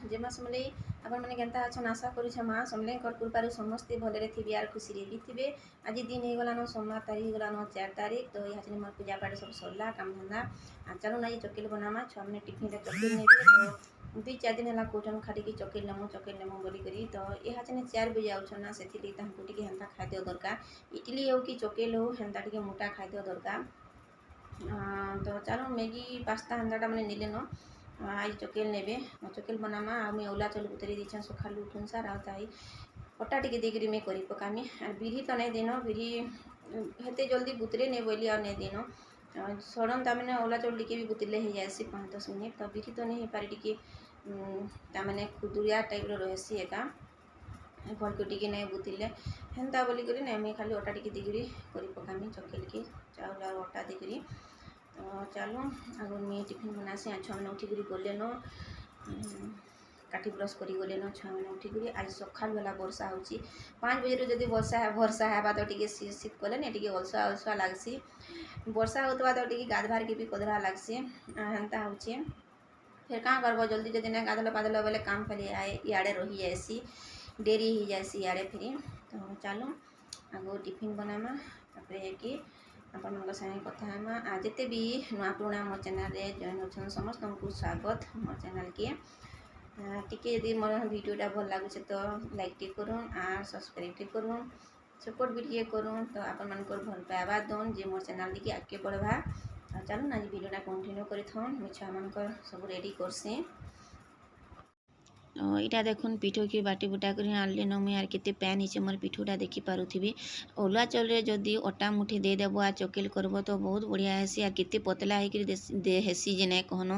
जेमा समले अपन मैंने केनता अच्छा आशा करुछे माँ समले कृपारू समस्ते भलरे थी आर खुशी भी थे। आज दिन हो गलान सोमवार तारीख गलान 4 तारीख। तो यहाँ मोर पूजा पाठ सब सरला काम धंदा चलो ना चकेल बनामा छुआ मैंने टिफिन चकेल ने तो 2-4 दिन है कौन खाली चकेल नेमु बोलिकी। तो यहाँ 4 बजे आउछन से टे हेन्ता खाद्य दरकार इडली हो कि चकेल हो हेन्ता टे मोटा खाद्य दरकार। तो चलो मैगी पास्ता हेन्ताटा मैंने नेले न आज चकेल ने चकेल बनामा मुझे ओला चल बुतरी दीछे सकाल उठुन सार आई अटा टे देकर मैं कर पकामी आर बिरी तो नहीं दिन बिरी हेते जल्दी बुतरे नहीं बोली आ नहीं दिन सडन तमें ओला चाउल टी भी बुतले हो जाएसी 5-10 मिनट। तो बिरी तो नहीं पारे टी तमें खुदुरिया टाइप रही एका भल को टी नहीं बुतले हेन्ता बोलिक ना मुझे खाली अटा टी देकर कर पकामी चकेल के चाउल और अटा देकर। तो चलो आग मुझे टिफिन बनासी छुआ मैंने उठिक गले न काठी ब्रश कर गले न छुआ मैंने उठिक आज सकाल बेला वर्षा हो 5 बजे जब वर्षा है तो टी शीत कले टी अलसुआ अलसुआ लगसी वर्षा होता तो टी गाधवार के भी कदरा लगसी हेन्ता हो फिर क्या करब जल्दी जल्दी नहीं गाधल पाधल बेले काम फेल इे रही जाएसी डेरी हो जाएसी इे फिर। तो चलो आगो टिफिन बनामा तापर कि आपण सागे कथा जिते भी नुआ पुराणा मोर चैनल रे जॉइन होछन समस्त को स्वागत मोर चैनल के टिके यदि मोर वीडियोटा भल लगुचे तो लाइक टे करूँ और सब्सक्राइब टे करूँ सपोर्ट भी टे करूँ। तो आपण मन भल पाइबा दोन जे मोर चैनल टी आगे बढ़वा। चलो ना वीडियोटा कंटिन्यू करी छुआ मान सब रेडी करसी। इटा देखुन पिठो की बाटी बुटा कर आनली न मुझे केते पैन हिचे मोर पिठोटा देखी पारुथी ओला चाउल जदि अटा मुठी देदेव आ चकेल करब तो बहुत बढ़िया हेसी आ केते पतला हेसी जे नहीं कहन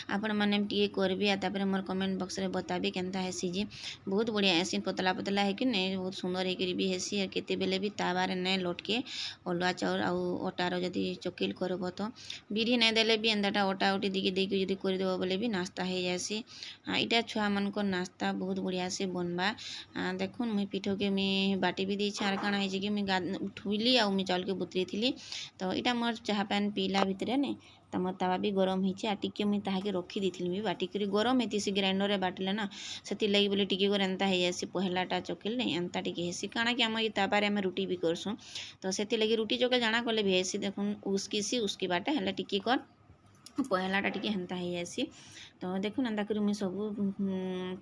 आपण मैंने टे करबी तापर मोर कमेंट बॉक्स रे बताबी केनता हेसी जे बहुत बढ़िया हेसी पतला पतला है कि नहीं बहुत सुंदर है भी हेसी और केते बेले भी तावारे नहीं लटके ओला चाउल आउ अटार जदि चकेल करब तो बिरी नहीं देले भी एंदाटा अटा उटी दिके देके जदि करदेव बोले भी नास्ता हो जाएसी। इटा छुआ मन को नास्ता बहुत बढ़िया से बनवा देखुन मुई पिठो के मुई बाटी भी दी आर काଣା है कि मुई उठिली आ मुई चाउल के बुतरी थी। तो इटा मोर चाह पैन पीला भितर ने तो मोर तावा भी गरम होइए टिके मुई ताहाके रखी दी भी बाटी कर गरम होती से ग्राइंडर रे बाटिले ना से लगी बोले टिके कर एंता हो जाए पहलाटा चकेल नहीं एंता टिके हेसी काଣା कि आम ताबारे आम रुटी भी करसूँ तो से लगी रुटी चकेल जाना कले भी हेसी देखुन उसकी बाटे हेल्ला टिके कर पहलाटा टिके हेन्ता हो जाएसी। तो देखुन एंता कर मुई सब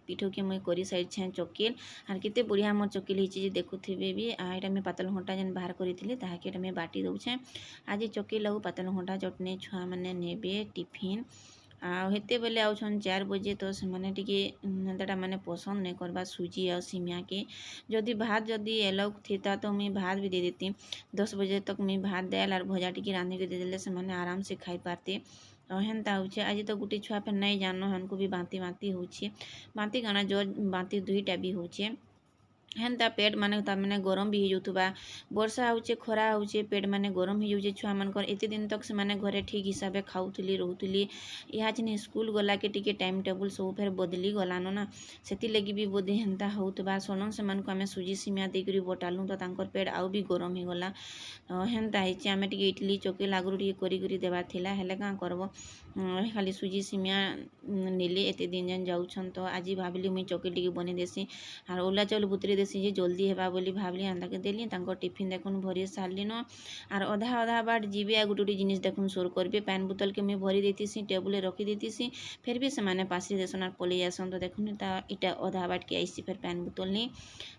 पिठो के मुई करी साइड छे चकेल आर केते बढ़िया मोर चकेल होइछि देखुथे भी आइटा में पातल घंटा जेन बाहर करी ताहाके में बाटी दउछे आज चकेल आउ पातल घंटा चटनी छुआ मैंने नेबे टिफिन हेते बेले आउछन 4 बजे तो से माने टिके एंताटा माने पसंद नहीं करबा सुजी और सिमिया के जदि भात जदि एलग थीता तो मुई भात भी दे देती 10 बजे तक मुई भात दाल और भजा टिके रांधि के दे देले से माने आराम से खाई पारते। हेन्ता होछे आज तो गुटी छुआ फिर नहीं जानो हमको भी बांती बांती होछे बांती गाना जो बांती 2टा भी होछे हेन्ता पेट माने तमें गरम भी हो जाऊा वर्षा होचे खरा होचे पेट माने गरम हो जाऊे छुआ मान एत दिन तक से माने घरे ठीक हिसाब से खाऊली रोली यहाँ छिन स्कूल गला के टिके टाइम टेबुल सब फेर बदली गलान ना से लगी भी बोधे हेन्ता होता सडन से आम सुजी सिमिया देकर बटालु तो तांकर पेट आउ भी गरम हो गला हेन्ता होइछे आमे टिके इडली चकेल आगुरी टिके करी देवार थिला हेले का करब खाली सुजी सिमिया नेले एत दिन जान जाऊछन तो आज भाविली मुई चकेल टिके बनी देसी आर ओला चाउल बुतरी देसी जे जल्दी हेबा बोली भावली एंता के देली टिफिन देखुन भरी सारली न आर अधा अधा बाट जीवे आ गोटे जिनिस देखुन सोर करबे पैन बोतल के मुई भरी देतीसी टेबुल रखी देतीसी फिर भी से पासी देसन आर पलि आसन तो देखुन इटा अधा बाट के आईसी फिर पैन बोतल नहीं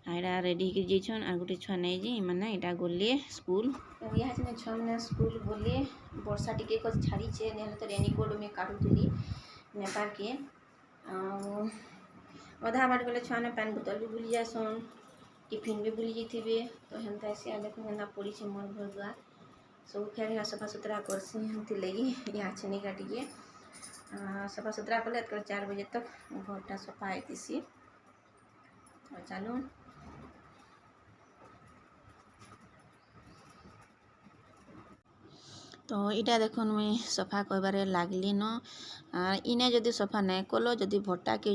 आईटा रेडी कर जाइछन आर गोटे छुआ नहीं जी माने इटा गले स्कूल यहाँ से छुआ मैंने स्कूल गले वर्षा टिके छाड़ी तो रेनिकोट में काटुली नेपाल के अधा बाट गले छुआ ने पैन बोतल भी भूली जासन टिफिन भी भूली जाइए। तो हेन्ता से देखो हेन्ता पड़ी मोर घर दुआर सब फेर सफा सुतरा करसी हेमती लगी यहाँ छेनी काटिके सफा सुतरा कले 4 बजे तक घरटा सफा होती। तो चलो तो इटा देखुन मुई सफा करबारे लागली न इने जदि सफा नहीं कल जदि भट्टा के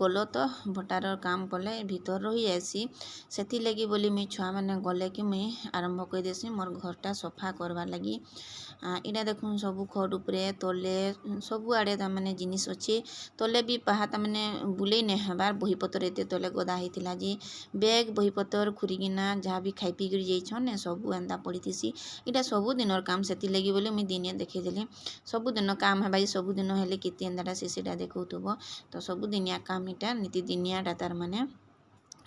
गल तो भट्टार काम पड़े भीतर रही जासी से लगी बोली मुई छुआ मैंने गले कि मुई आरंभ कर देसी मोर घरटा सफा करवार लगी। इटा देखुन सबू खट उपरे तले सबू आड़े तमाने जिनिस अच्छे तले भी पाहा तमाने बुले नहीं हबार बहीपतर एत तले गदा होता जी बैग बहीपतर खुरीकिना जहाँ भी खाई पी कर जाइछन सबू एंता पड़ीसी इटा सबुदिनर काम से लगी बोले मुई दिने देखीदेली सबुदिन काम है सबुदिन हेले केते एंताटा सीसीटा देखुथुब तो सबुदिनिया काम इटा नीतिदिनियाटा तार माने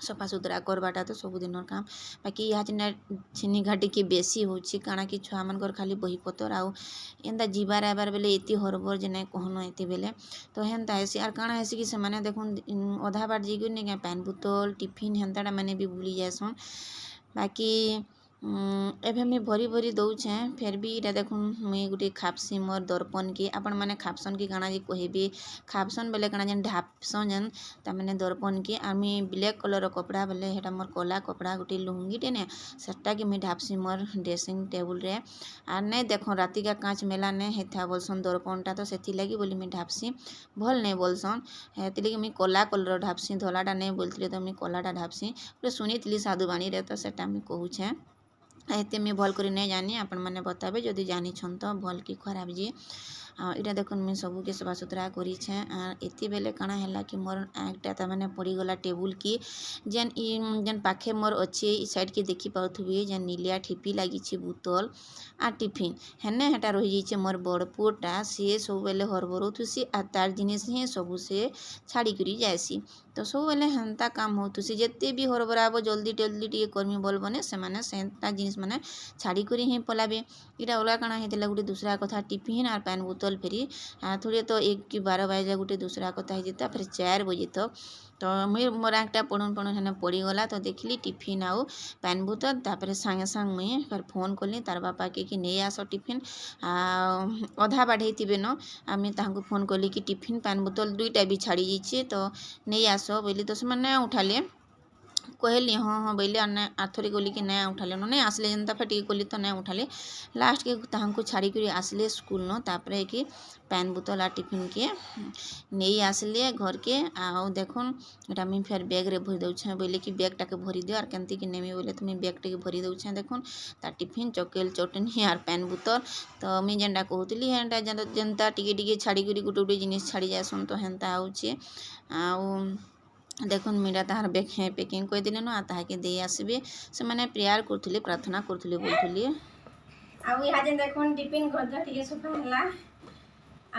सफा सुतरा करवाटा तो सबुदिन काम बाकी यहाँ छिनी घाटी के बेसी होची काଣା कि छुआ मनकर खाली बहीपतर आउ एंता जीवार आबार बेले एति हरबर जे नहीं कहन एति बेले तो हेन्ता हेसी आर काଣା हेसी कि से देखुन अधा बाट जीगुर नहीं पान बोतल टिफिन हेन्ताटा मैंने भी भूली जासन बाकी एभे मुई भरी भरी दौचे फिर भी इटा देखुन मुई गुटे खापसी मोर दर्पण के आपण मैंने खापसन की काଣା जी कहबी खापसन बेले काଣା जेन ढापसन जेन तामाने दर्पण के आर मुई ब्लैक कलर कपड़ा बेले हेटा मोर कला कपड़ा गुटे लुंगीटे ने सेटा के मुई ढापसी मोर ड्रेसिंग टेबल रे आर नहीं देखो राति का कांच मेला नहीं हेथा बोलसन दर्पणटा तो से लगी बोली मुई ढापसी भल नहीं बोलसन हेती लगी मुई कला कलर ढापसी धलाटा नहीं बोलती तो मुई कलाटा ढापसी शुणी साधुवाणी रे तो सेटा मुई कहूछे एते मुई भल कर नहीं जानी आपण मैंने बताबे जदि जानी तो भल कि खराब जी इटा देखुन मुई सबू के सफा सुतरा करीछे एति बेले काଣା हैला कि मोर एकटा त माने पड़ीगला टेबुल की जेन पाखे मोर अच्छे इ साइड के देखी पाउथबे जेन नीलिया ठिपी लगी बोतल आ टिफिन हेने हेटा रही जाइए मोर बड़ पुअटा सी सब बेले हरबरौथुसी आ तार जिनिस ही सबू से छाड़ी करी जाएसी तो सब बेले हेन्ता काम होतुसी जेते भी हरबराब जल्दी जल्दी टे कर्मी बल बने से माने सेंता जिनिस माने छाड़ी करी ही पलाबे इटा अलगा काଣା हेतला गुटे दूसरा कथा टिफिन आर पान बोतल फेरी थोड़े तो 1 कि 12 बजे गुटे दूसरा कथा होता फिर 4 बजे तक तो मुई मोर एकटा पड़न हेने पड़ीगला तो देखली टिफिन आउ पान बोतल तापर सांगे सांग मुई फिर फोन कली तार बापा के नहीं आस टिफिन अधा बाढ़े थे न आम ताकू फोन कली कि टिफिन पान बोतल 2टा भी छाड़ी जाइए तो नहीं आस बोली तो से नहीं उठाले कहली हाँ हाँ बोले आथरे गली कि नहीं उठाले नहीं आसले जनता फेटी गली तो नहीं उठाले लास्ट के ताकू छाड़ी कर आसले स्कूल न तापर कि पैन बोतल आ टिफिन के नहीं आसले घर के आउ देखुन एटा मुई फिर बैग रे भरी दउछे बोले कि बैग टाके भरी दियो आर केमती कि नेमी बोले तो मुई बैग टाके भरी दउछे देखुन ता टिफिन चकेल चटनी आर पैन बोतल तो मुई जेनटा कहूतली हेन्टा जनता टिके टिके छाड़ी करी गुटे गुटे जिनिस छाड़ी जासन तो हेन्ता आउचे आउ देखुन मीरा ताहार बैग पैकिंग कर दिले न ताके दे आसबे से माने प्रेयर करथुले प्रार्थना करथुले बोलथुले आउ यहाँ जेन देखुन टिफिन घर टिके सफा होला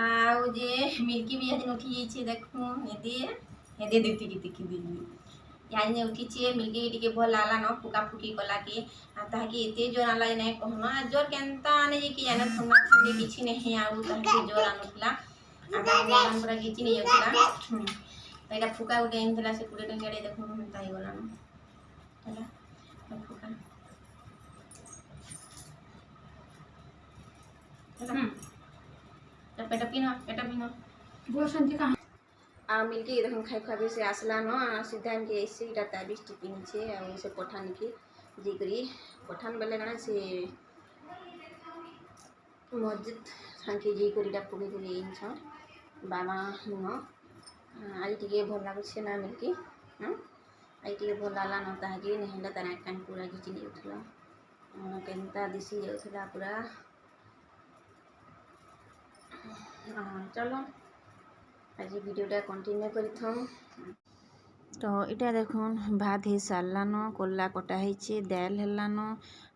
आउ जे मिल्की भी यहाँ उठी जाइए देखुन हेदे देखती कि देखी दिली यहाँ जे उठी छे मिल्की टिके भल आला न फुका फुकी कला के ताकि एते जोर आला नहीं कहना जोर केनता आने जे कि जाने ठंडा ठंडी किछि नहीं आउ ताकि जोर आनुथला आ पूरा किछि नहीं होतला एटा फुका गोटे आनिला से 20 टंका देखुन हेन्ता हो गला फुका पेट पिनो बोल संती कहाँ आ मिलके देखुन खाई खाबे से आसला न सीधा इनके ऐसे इटा 23 टिफिन छे आ से पठान के जेकरी पठान बेले काना से मस्जिद थांके जे करीटा पुगे करे इन छ बाबा न आई टिके भल लागुछे ना मिलकी आई टिके भल लाला न ताके नहेला तारा कान पूरा घिची नहीं उठला केनता दिसी जाउथला पूरा चलो आज वीडियोटा कंटिन्यू करिथौ तो इटा देखुन भात ही सारलान कोल्ला कटा होइछे दाल हेलान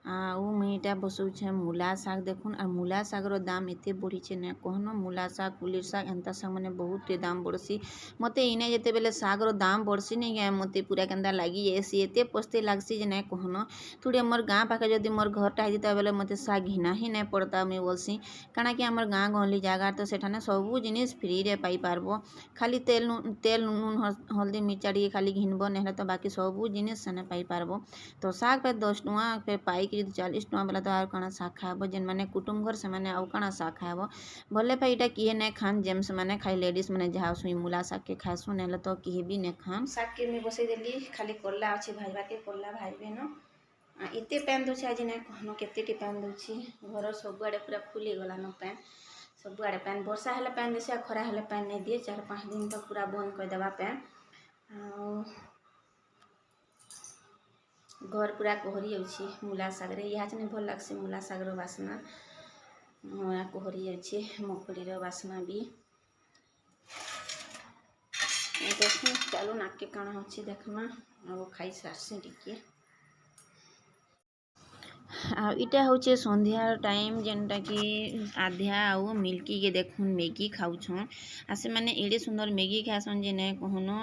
आउ मुई इटा बसौछे मूला शाग देखुन और मूला शागर दाम एते बढ़ीछे ने कहन मूला शाग कुलीर शाग एंता शाग मैंने बहुत दाम बढ़सी मते इने जेते बेले शागर दाम बढ़सी नहीं क्या मते पूरा केंदा लगी जाएसी एते पस्ते लागसी जे नहीं कहन थोड़े मोर गाँ पाखे जदि मोर घरटा होता बेले मते शाग घिना ही नहीं पड़ता मुई बोलसी काଣା कि आमर गाँ गहली जगार तो सेठाने सबू जिनिस फ्री रे पाई पारबो खाली तेल नून हल्दी मिर्चा टी खाली घिनब नहीं तो बाकी सबू जिनिस सेने पाई पारबो तो शाग पे 10 टुआ फिर पाई 40 टुआ वाला तो आर काଣା शाग खाब जेन माने कुटुम घर से माने आउ काଣା शाग खाब भले भाई इटा किए नहीं खान जेम्स माने खाई लेडीज माने जहाँ सुई मूला शाग के खासु नहीं तो किए भी नहीं खान शाग के मैं बसई देली खाली कोल्ला अच्छे भाजवा के कोल्ला भाजबे न एते पैन दूचे आज नहीं कहन केते पैन दूची घर सब आड़े पूरा फुली गला न पैन सब आड़े पैन वर्षा हेले पैन देसी खरा हेले पैन नहीं दिए 4-5 दिन तक पूरा बंद कर देवा पैन घर पूरा कोहरी अच्छी मूला सागरे यहाँ नहीं भल लगे मूला सागर बास्ना कोहरी अच्छे मकड़ी बास्ना भी देख चलो नाके काण अच्छी देखमा आ खाई सारसी टिके इटा हूँ संध्या टाइम जेनटा कि आध्या आउ मिल्की के देखुन मैगी खाऊछन आ से माने एडे सुंदर मैगी खासन जे नहीं कहनो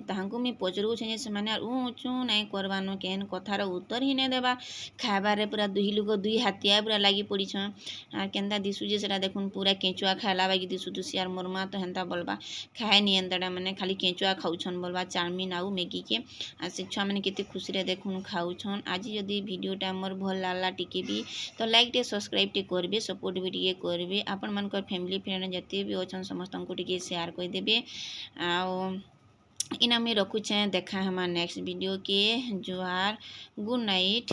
ताहांको मुई पचरूछे से माने ऊँचू नहीं करवानो केन कथार उत्तर ही नहीं देवा खाबारे पूरा दुही लोक दुई हाथिया पूरा लगी पड़ीछन आ केनता दिशुजे सेटा देखुन पूरा केंचुआ खाला बागी दिशुतुसी आर मोर माँ तो हेन्ता बोलबा खाए नि एंताटा माने खाली केंचुआ खाऊछन बोलबा चाउमिन आउ मैगी के आ से छुआ माने केते खुशी रे देखुन खाऊछन आज जदि वीडियोटा मोर भल लागला टिके भी तो लाइक टे सब्सक्राइब टे करबे सपोर्ट भी टिके करबे आपण मानकर फैमिली फ्रेंड जते भी अछन समस्त को टिके शेयर कर देबे आ इना में रखुछे देखा हमार नेक्स्ट वीडियो के जुहार गुड नाइट।